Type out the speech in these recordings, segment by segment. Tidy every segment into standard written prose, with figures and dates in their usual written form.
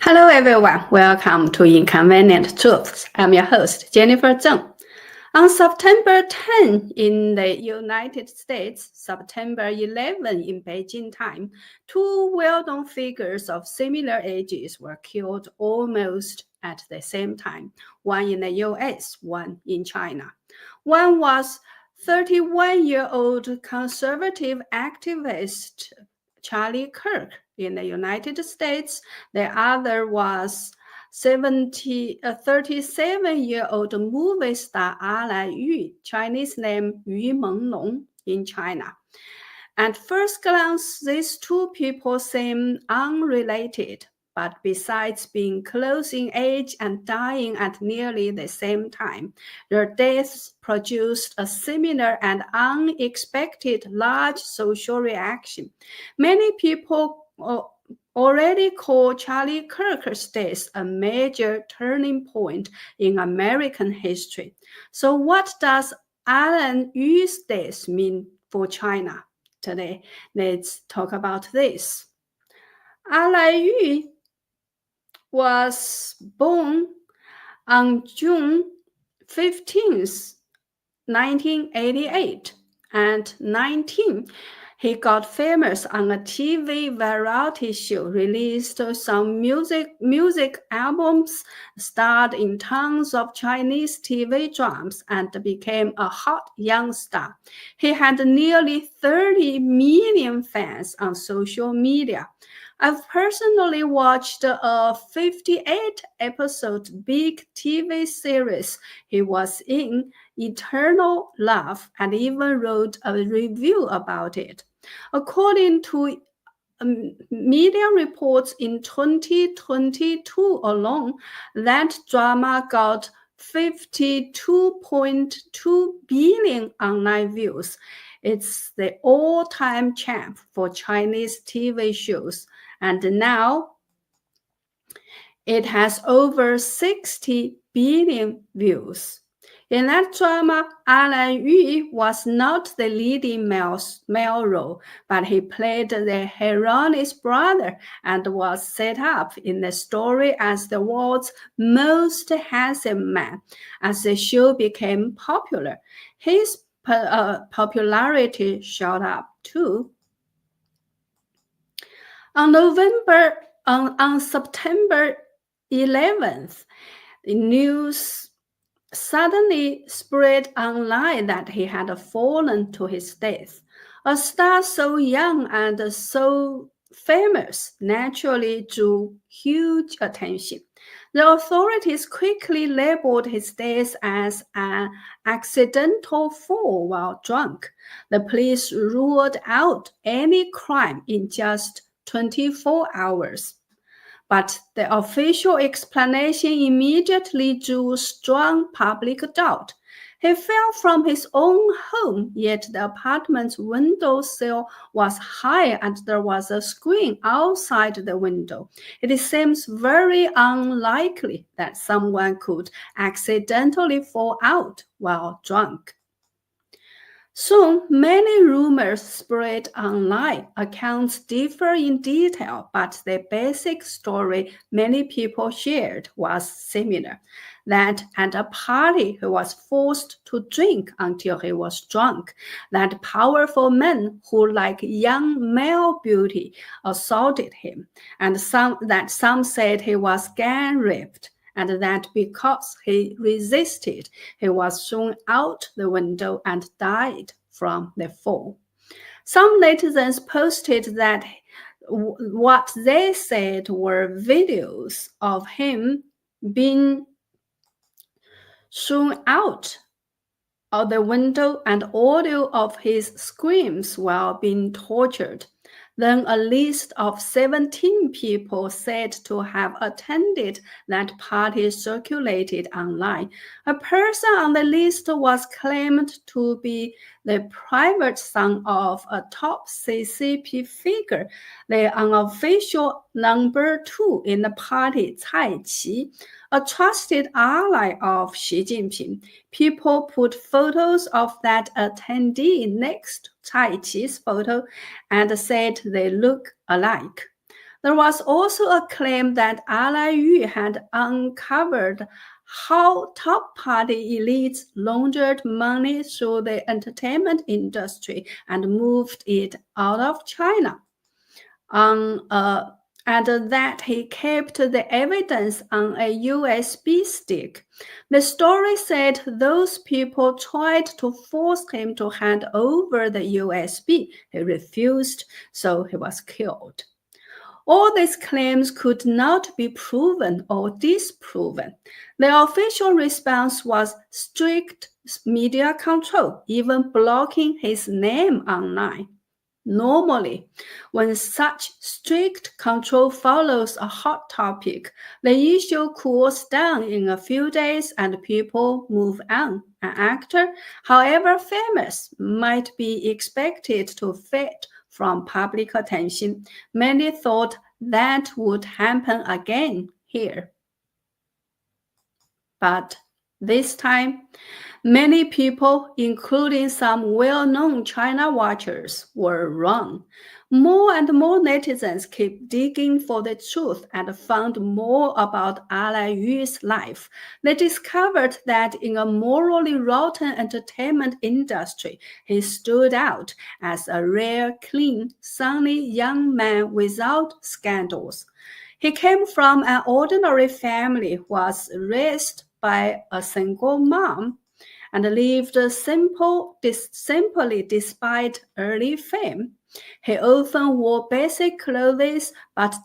Hello everyone, welcome to Inconvenient Truths. I'm your host, Jennifer Zheng. On September 10 in the United States, September 11 in Beijing time, two well-known figures of similar ages were killed almost at the same time, one in the US, one in China. One was 31-year-old conservative activist Charlie Kirk in the United States. The other was 37-year-old movie star Alan Yu, Chinese name Yu Menglong, in China. At first glance, these two people seem unrelated, but besides being close in age and dying at nearly the same time, their deaths produced a similar and unexpected large social reaction. Many people already call Charlie Kirk's death a major turning point in American history. So what does Alan Yu's death mean for China? Today, let's talk about this. Alan Yu was born on June 15th, 1988, and 19. He got famous on a TV variety show, released some music albums, starred in tons of Chinese TV dramas, and became a hot young star. He had nearly 30 million fans on social media. I've personally watched a 58-episode big TV series he was in, Eternal Love, and even wrote a review about it. According to media reports in 2022 alone, that drama got 52.2 billion online views. It's the all-time champ for Chinese TV shows, and now it has over 60 billion views. In that drama, Alan Yu was not the leading male role, but he played the heroine's brother and was set up in the story as the world's most handsome man. As the show became popular, his popularity shot up too. On September 11th, the news suddenly spread online that he had fallen to his death. A star so young and so famous naturally drew huge attention. The authorities quickly labeled his death as an accidental fall while drunk. The police ruled out any crime in just 24 hours. But the official explanation immediately drew strong public doubt. He fell from his own home, yet the apartment's windowsill was high and there was a screen outside the window. It seems very unlikely that someone could accidentally fall out while drunk. Soon, many rumors spread online. Accounts differ in detail, but the basic story many people shared was similar. That at a party, he was forced to drink until he was drunk. That powerful men who, like young male beauty, assaulted him. And some said he was gang raped. And that because he resisted, he was thrown out the window and died from the fall. Some netizens posted that what they said were videos of him being thrown out of the window and audio of his screams while being tortured. Then a list of 17 people said to have attended that party circulated online. A person on the list was claimed to be the private son of a top CCP figure, the unofficial number 2 in the party, Cai Qi, a trusted ally of Xi Jinping. People put photos of that attendee next to Cai Qi's photo and said they look alike. There was also a claim that Ally Yu had uncovered how top party elites laundered money through the entertainment industry and moved it out of China. And that he kept the evidence on a USB stick. The story said those people tried to force him to hand over the USB. He refused, so he was killed. All these claims could not be proven or disproven. The official response was strict media control, even blocking his name online. Normally, when such strict control follows a hot topic, the issue cools down in a few days and people move on. An actor, however famous, might be expected to fade from public attention. Many thought that would happen again here. But this time, many people, including some well-known China watchers, were wrong. More and more netizens keep digging for the truth and found more about Ally Yu's life. They discovered that in a morally rotten entertainment industry, he stood out as a rare, clean, sunny young man without scandals. He came from an ordinary family, was raised by a single mom, and lived simply despite early fame. He often wore basic clothes but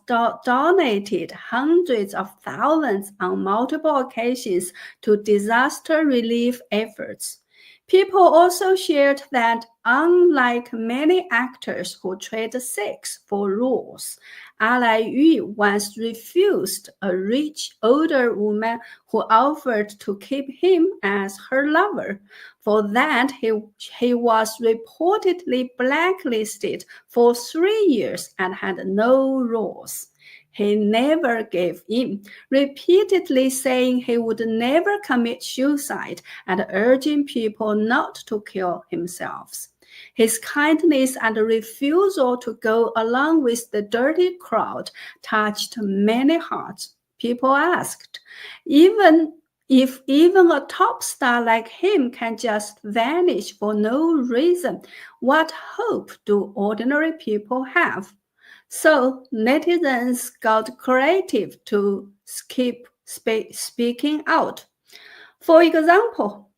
donated hundreds of thousands on multiple occasions to disaster relief efforts. People also shared that, unlike many actors who trade sex for roles, Ally Yu once refused a rich older woman who offered to keep him as her lover. For that, he was reportedly blacklisted for 3 years and had no roles. He never gave in, repeatedly saying he would never commit suicide and urging people not to kill themselves. His kindness and refusal to go along with the dirty crowd touched many hearts. People asked, if even a top star like him can just vanish for no reason, what hope do ordinary people have? So netizens got creative to keep speaking out. For example,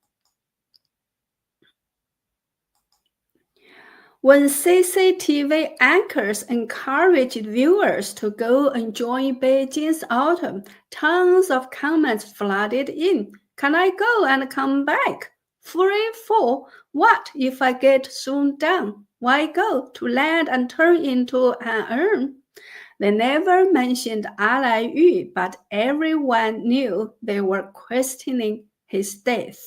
when CCTV anchors encouraged viewers to go enjoy Beijing's autumn, tons of comments flooded in. Can I go and come back? Free for what if I get thrown down? Why go to land and turn into an urn? They never mentioned Ally Yu, but everyone knew they were questioning his death.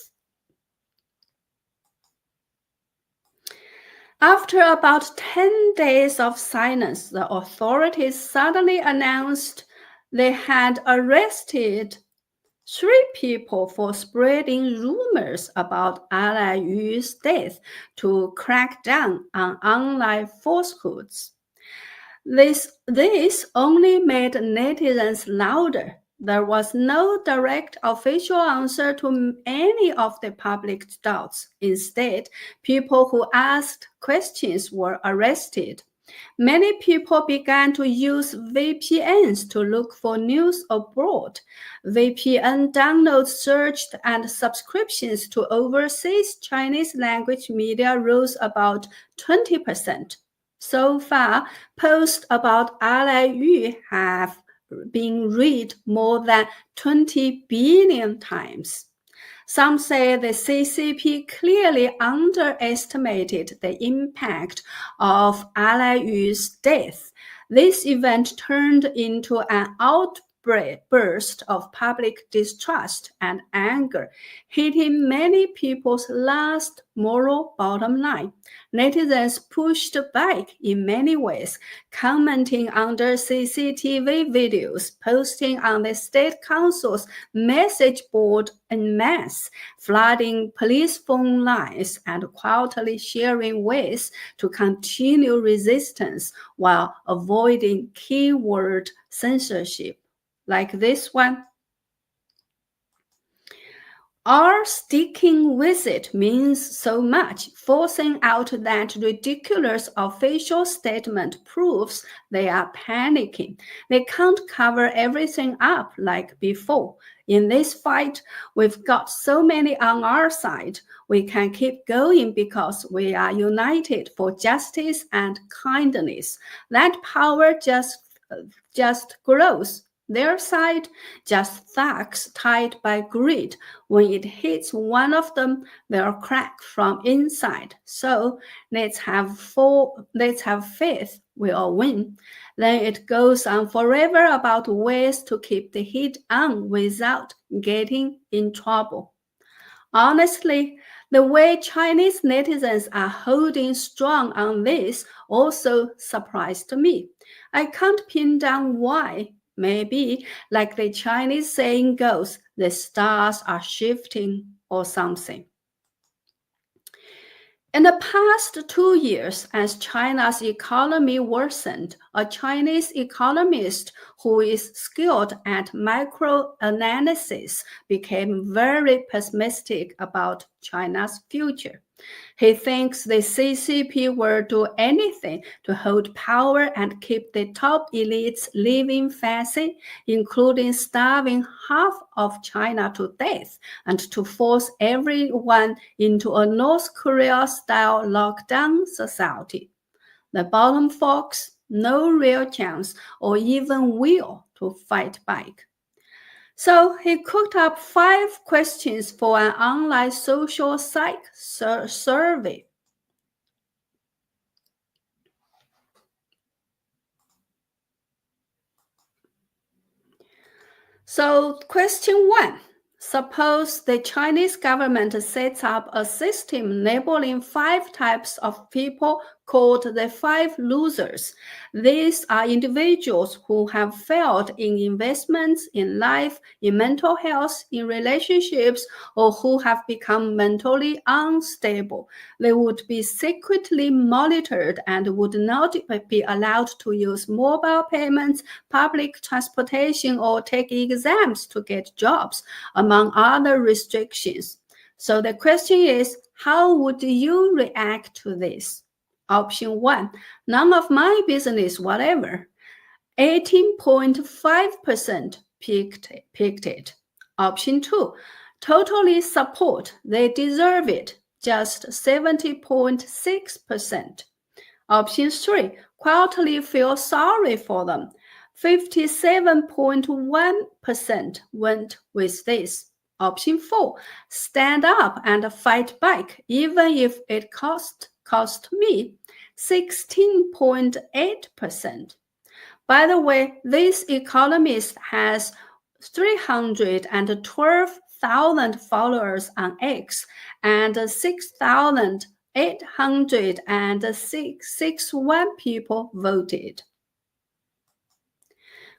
After about 10 days of silence, the authorities suddenly announced they had arrested 3 people for spreading rumors about Ally Yu's death to crack down on online falsehoods. This only made netizens louder. There was no direct official answer to any of the public doubts. Instead, people who asked questions were arrested. Many people began to use VPNs to look for news abroad. VPN downloads surged and subscriptions to overseas Chinese language media rose about 20%. So far, posts about Ally Yu have been read more than 20 billion times. Some say the CCP clearly underestimated the impact of Ally Yu's death. This event turned into an burst of public distrust and anger, hitting many people's last moral bottom line. Netizens pushed back in many ways, commenting under CCTV videos, posting on the state council's message board en masse, flooding police phone lines, and quietly sharing ways to continue resistance while avoiding keyword censorship, like this one. Our sticking with it means so much. Forcing out that ridiculous official statement proves they are panicking. They can't cover everything up like before. In this fight, we've got so many on our side. We can keep going because we are united for justice and kindness. That power just grows. Their side, just thugs tied by greed. When it hits one of them, they'll crack from inside. So let's have faith we'll win. Then it goes on forever about ways to keep the heat on without getting in trouble. Honestly, the way Chinese netizens are holding strong on this also surprised me. I can't pin down why. Maybe, like the Chinese saying goes, the stars are shifting or something. In the past 2 years, as China's economy worsened, a Chinese economist who is skilled at microanalysis became very pessimistic about China's future. He thinks the CCP will do anything to hold power and keep the top elites living fancy, including starving half of China to death and to force everyone into a North Korea-style lockdown society. The bottom folks, no real chance or even will to fight back. So he cooked up 5 questions for an online social psych survey. So question 1. Suppose the Chinese government sets up a system labeling 5 types of people called the 5 losers. These are individuals who have failed in investments, in life, in mental health, in relationships, or who have become mentally unstable. They would be secretly monitored and would not be allowed to use mobile payments, public transportation, or take exams to get jobs, among other restrictions. So the question is, how would you react to this? Option 1, none of my business, whatever. 18.5% picked it. Option 2, totally support, they deserve it, just 70.6%. Option 3, quietly feel sorry for them. 57.1% went with this. Option 4, stand up and fight back, even if it cost me. 16.8%. By the way, this Economist has 312,000 followers on X and 6,861 people voted.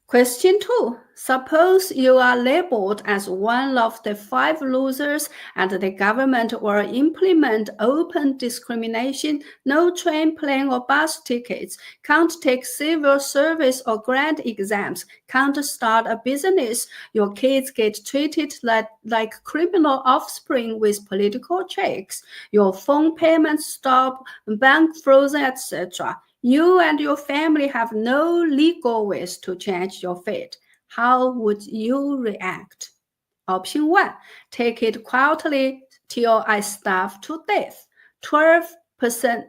Question 2. Suppose you are labeled as one of the 5 losers and the government will implement open discrimination, no train, plane, or bus tickets, can't take civil service or grant exams, can't start a business, your kids get treated like criminal offspring with political checks, your phone payments stop, bank frozen, etc. You and your family have no legal ways to change your fate. How would you react? Option 1, take it quietly till I starve to death. 12%,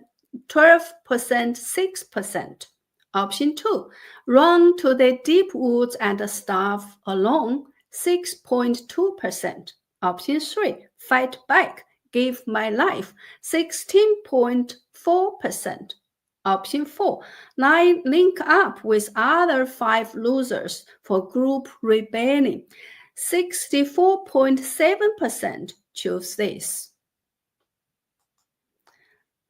6%. Option 2, run to the deep woods and starve alone. 6.2%. Option 3, fight back, give my life. 16.4%. Option 4, link up with other 5 losers for group rebelling. 64.7% choose this.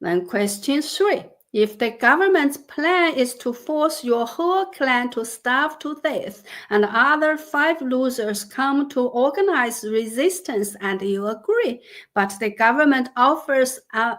Then question 3. If the government's plan is to force your whole clan to starve to death and other 5 losers come to organize resistance and you agree, but the government offers an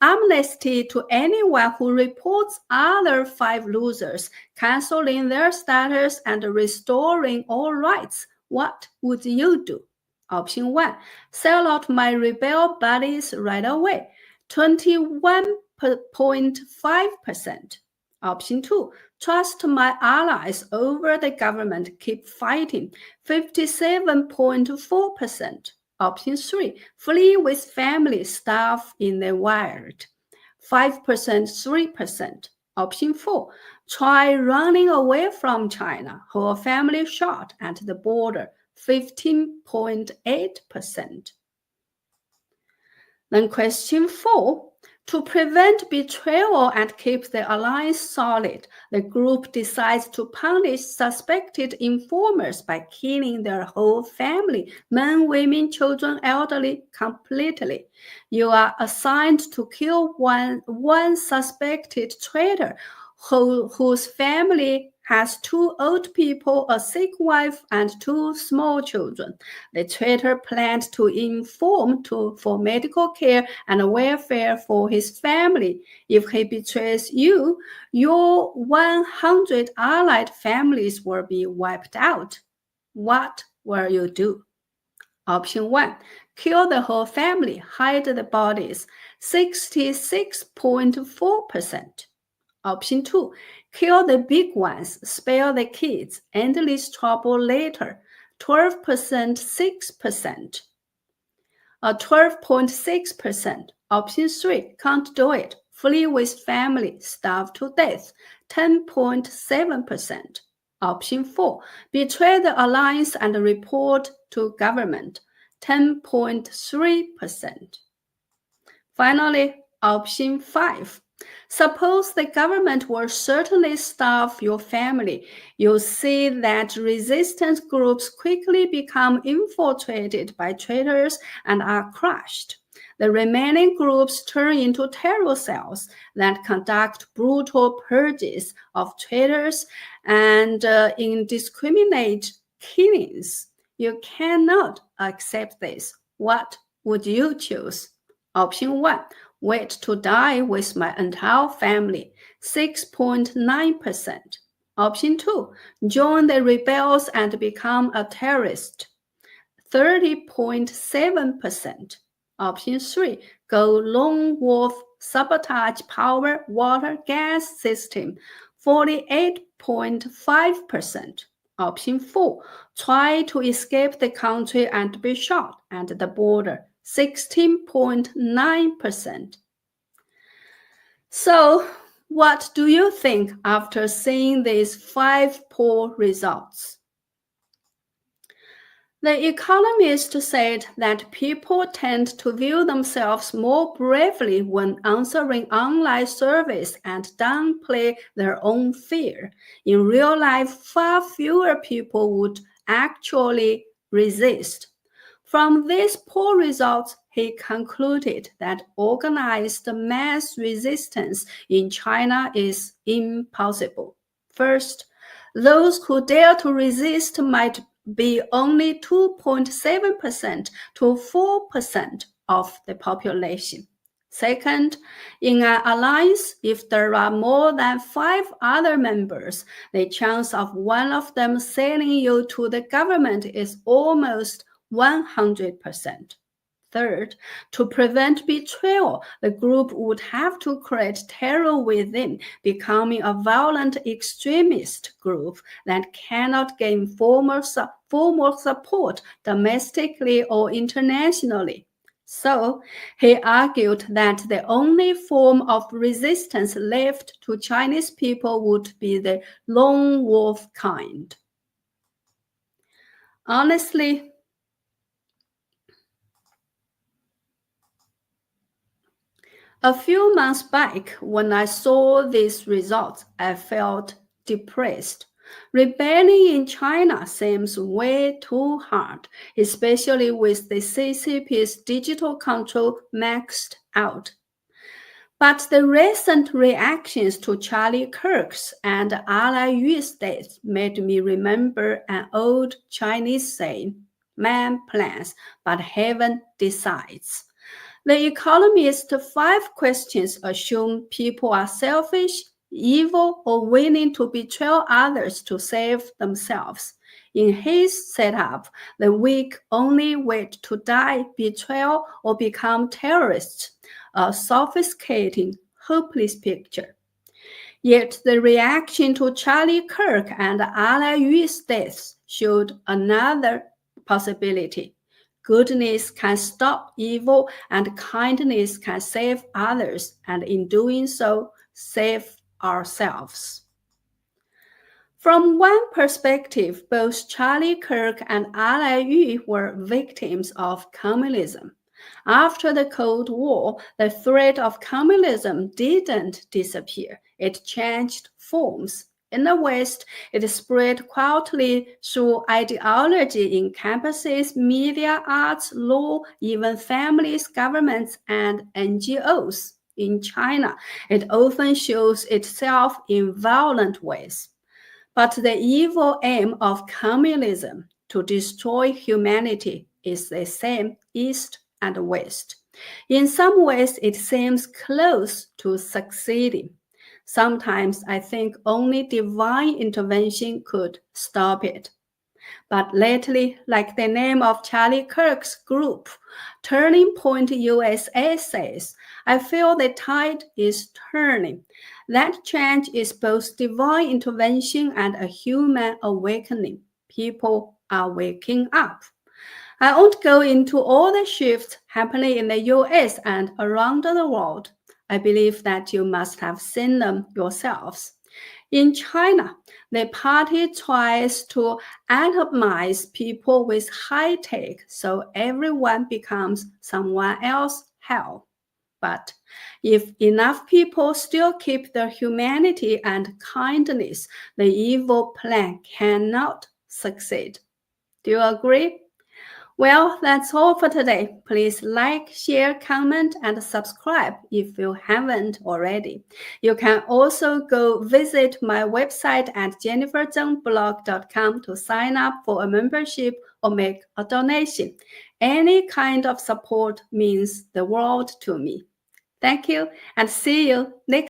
amnesty to anyone who reports other 5 losers, canceling their status and restoring all rights, what would you do? Option 1, sell out my rebel buddies right away. 21.5%. Option 2, trust my allies over the government, keep fighting. 57.4%. Option 3, flee with family, starve in the wild. 5%, 3%. Option 4, try running away from China, whole family shot at the border. 15.8%. Then question 4, to prevent betrayal and keep the alliance solid, the group decides to punish suspected informers by killing their whole family, men, women, children, elderly, completely. You are assigned to kill one suspected traitor whose family has 2 old people, a sick wife, and 2 small children. The traitor planned to inform for medical care and welfare for his family. If he betrays you, your 100 allied families will be wiped out. What will you do? Option 1, kill the whole family, hide the bodies. 66.4%. Option 2, kill the big ones, spare the kids, endless trouble later. 12.6%. 12.6%. Option 3, can't do it, flee with family, starve to death. 10.7%. Option 4, betray the alliance and report to government. 10.3%. Finally, option 5. Suppose the government will certainly starve your family. You see that resistance groups quickly become infiltrated by traitors and are crushed. The remaining groups turn into terror cells that conduct brutal purges of traitors and indiscriminate killings. You cannot accept this. What would you choose? Option 1, wait to die with my entire family. 6.9%. Option 2, join the rebels and become a terrorist. 30.7%. Option 3, go lone wolf, sabotage power, water, gas system. 48.5%. Option 4, try to escape the country and be shot at the border. 16.9%. So, what do you think after seeing these 5 poll results? The Economist said that people tend to view themselves more bravely when answering online surveys and downplay their own fear. In real life, far fewer people would actually resist. From these poll results, he concluded that organized mass resistance in China is impossible. First, those who dare to resist might be only 2.7% to 4% of the population. Second, in an alliance, if there are more than 5 other members, the chance of one of them selling you to the government is almost 100%. Third, to prevent betrayal, the group would have to create terror within, becoming a violent extremist group that cannot gain formal support domestically or internationally. So, he argued that the only form of resistance left to Chinese people would be the lone wolf kind. Honestly, A few months back, when I saw these results, I felt depressed. Rebelling in China seems way too hard, especially with the CCP's digital control maxed out. But the recent reactions to Charlie Kirk's and Ala Yu's death made me remember an old Chinese saying, "Man plans, but heaven decides." The Economist 5 questions assume people are selfish, evil, or willing to betray others to save themselves. In his setup, the weak only wait to die, betray, or become terrorists, a sophisticated, hopeless picture. Yet the reaction to Charlie Kirk and Ala Yu's deaths showed another possibility. Goodness can stop evil, and kindness can save others, and in doing so, save ourselves. From one perspective, both Charlie Kirk and Ala Yu were victims of communism. After the Cold War, the threat of communism didn't disappear. It changed forms. In the West, it spread quietly through ideology in campuses, media, arts, law, even families, governments, and NGOs. In China, it often shows itself in violent ways. But the evil aim of communism, to destroy humanity, is the same East and West. In some ways, it seems close to succeeding. Sometimes I think only divine intervention could stop it. But lately, like the name of Charlie Kirk's group, Turning Point USA says, I feel the tide is turning. That change is both divine intervention and a human awakening. People are waking up. I won't go into all the shifts happening in the US and around the world. I believe that you must have seen them yourselves. In China, the party tries to atomize people with high tech so everyone becomes someone else's hell. But if enough people still keep their humanity and kindness, the evil plan cannot succeed. Do you agree? Well, that's all for today. Please like, share, comment, and subscribe if you haven't already. You can also go visit my website at jenniferzengblog.com to sign up for a membership or make a donation. Any kind of support means the world to me. Thank you, and see you next